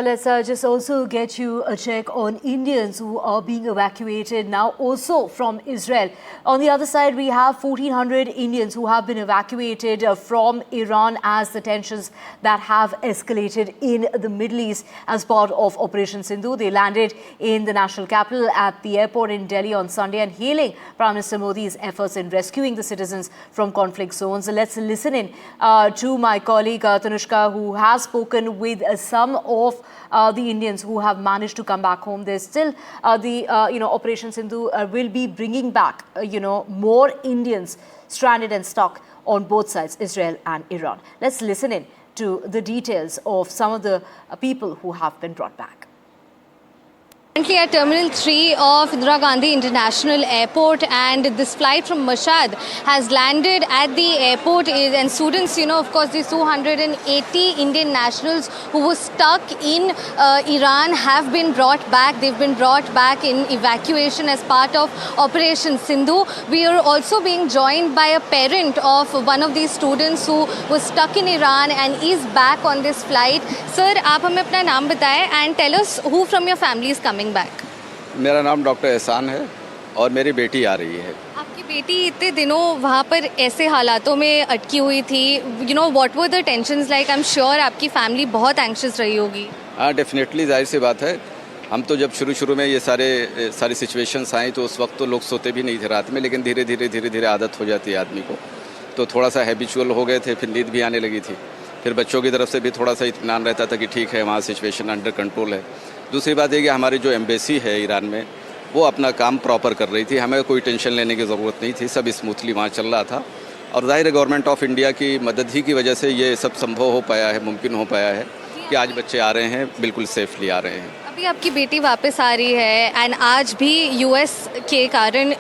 Let's just also get you a check on Indians who are being evacuated now also from Israel. On the other side, we have 1,400 Indians who have been evacuated from Iran as the tensions that have escalated in the Middle East as part of Operation Sindhu. They landed in the national capital at the airport in Delhi on Sunday and hailing Prime Minister Modi's efforts in rescuing the citizens from conflict zones. Let's listen in to my colleague Tanushka, who has spoken with some of the Indians who have managed to come back home. There's still Operation Sindhu will be bringing back more Indians stranded and stuck on both sides, Israel and Iran. Let's listen in to the details of some of the people who have been brought back. Currently at Terminal 3 of Indira Gandhi International Airport, and this flight from Mashhad has landed at the airport, and students, of course, these 280 Indian nationals who were stuck in Iran have been brought back. They've been brought back in evacuation as part of Operation Sindhu. We are also being joined by a parent of one of these students who was stuck in Iran and is back on this flight. Sir, आप हमें अपना नाम बताएं and tell us who from your family is coming back. मेरा नाम doctor एहसान है और मेरी बेटी आ रही है. आपकी बेटी इतने दिनों वहाँ पर ऐसे हालातों में अटकी हुई थी. What were the tensions like? I am sure आपकी फैमिली बहुत एंग्शियस रही होगी. हाँ, डेफिनेटली, जाहिर सी बात है. हम तो जब शुरू में ये सारी सिचुएशंस आई तो उस वक्त तो लोग सोते भी नहीं थे रात में, लेकिन धीरे धीरे आदत हो जाती है आदमी को, तो थोड़ा सा हैबिचुअल हो गए थे. फिर नींद भी आने लगी थी. फिर बच्चों की तरफ से भी थोड़ा सा इत्मीनान रहता था कि ठीक है, वहाँ सिचुएशन अंडर कंट्रोल है. दूसरी बात ये कि हमारी जो एम्बेसी है ईरान में, वो अपना काम प्रॉपर कर रही थी. हमें कोई टेंशन लेने की ज़रूरत नहीं थी. सब स्मूथली वहाँ चल रहा था और ज़ाहिर है गवर्नमेंट ऑफ इंडिया की मदद ही की वजह से ये सब संभव हो पाया है, मुमकिन हो पाया है कि आज बच्चे आ रहे हैं, बिल्कुल सेफली आ रहे हैं. अभी आपकी बेटी वापस आ रही है एंड आज भी यूएस के कारण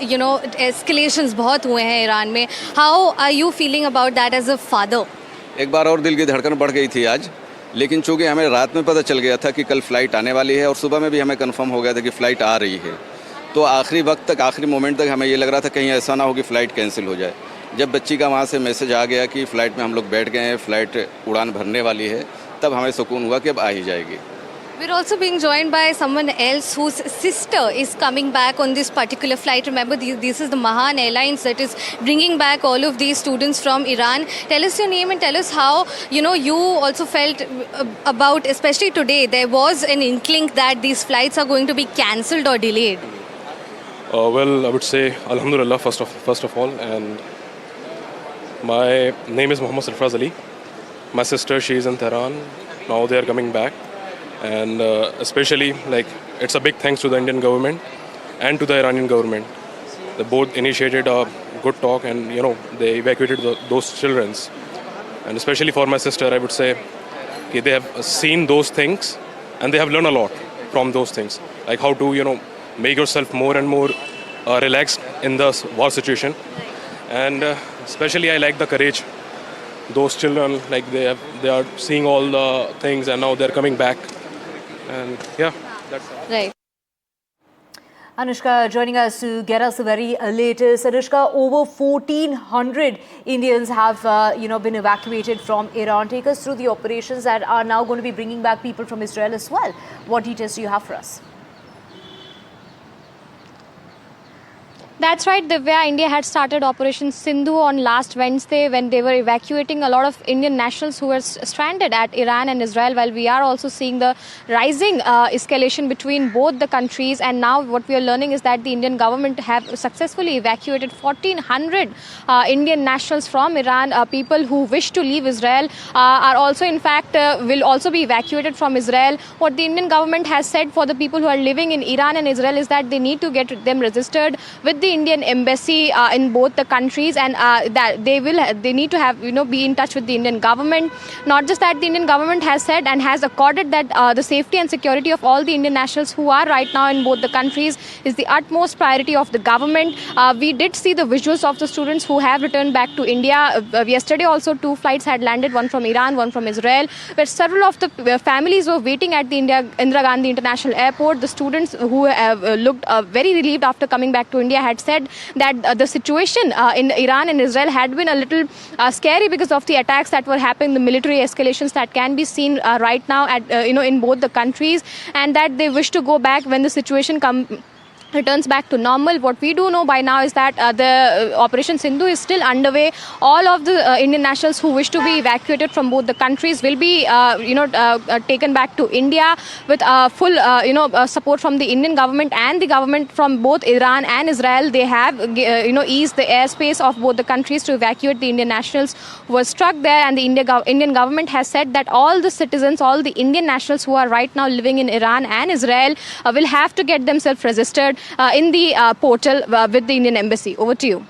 एस्केलेशंस बहुत हुए हैं ईरान में. How are you feeling about that as a father? एक बार और दिल की धड़कन बढ़ गई थी आज, लेकिन चूँकि हमें रात में पता चल गया था कि कल फ़्लाइट आने वाली है और सुबह में भी हमें कंफर्म हो गया था कि फ़्लाइट आ रही है, तो आखिरी वक्त तक, आखिरी मोमेंट तक हमें ये लग रहा था कहीं ऐसा ना हो कि फ़्लाइट कैंसिल हो जाए. जब बच्ची का वहाँ से मैसेज आ गया कि फ़्लाइट में हम लोग बैठ गए हैं, फ़्लाइट उड़ान भरने वाली है, तब हमें सुकून हुआ कि अब आ ही जाएगी. We're also being joined by someone else whose sister is coming back on this particular flight. Remember, this is the Mahan Airlines that is bringing back all of these students from Iran. Tell us your name and tell us how, you also felt about, especially today, there was an inkling that these flights are going to be cancelled or delayed. Well, I would say Alhamdulillah first of all, and my name is Mohammad Sarfraz Ali. My sister, she is in Tehran. Now they are coming back. And especially, it's a big thanks to the Indian government and to the Iranian government. They both initiated a good talk and, they evacuated those children. And especially for my sister, I would say they have seen those things and they have learned a lot from those things. Like how to, make yourself more and more relaxed in the war situation. And especially I like the courage. Those children, they are seeing all the things and now they're coming back. And yeah, that's right. Anushka joining us to get us the very latest. Anushka, over 1,400 Indians have been evacuated from Iran. Take us through the operations that are now going to be bringing back people from Israel as well. What details do you have for us? That's right, Divya. India had started Operation Sindhu on last Wednesday when they were evacuating a lot of Indian nationals who were stranded at Iran and Israel, while we are also seeing the rising escalation between both the countries. And now what we are learning is that the Indian government have successfully evacuated 1,400 Indian nationals from Iran. People who wish to leave Israel are also, in fact, will also be evacuated from Israel. What the Indian government has said for the people who are living in Iran and Israel is that they need to get them registered with the Indian embassy in both the countries, and that they need to have be in touch with the Indian government. Not just that, the Indian government has said and has accorded that the safety and security of all the Indian nationals who are right now in both the countries is the utmost priority of the government. We did see the visuals of the students who have returned back to India. Yesterday also 2 flights had landed, one from Iran, one from Israel, where several of the families were waiting at the Indira Gandhi International Airport. The students who looked very relieved after coming back to India had had said that the situation in Iran and Israel had been a little scary because of the attacks that were happening, the military escalations that can be seen right now at in both the countries, and that they wish to go back when the situation returns back to normal. What we do know by now is that the Operation Sindhu is still underway. All of the Indian nationals who wish to be evacuated from both the countries will be, taken back to India with full, support from the Indian government and the government from both Iran and Israel. They have, eased the airspace of both the countries to evacuate the Indian nationals who were struck there. And the Indian government has said that all the citizens, all the Indian nationals who are right now living in Iran and Israel will have to get themselves registered in the portal with the Indian Embassy. Over to you.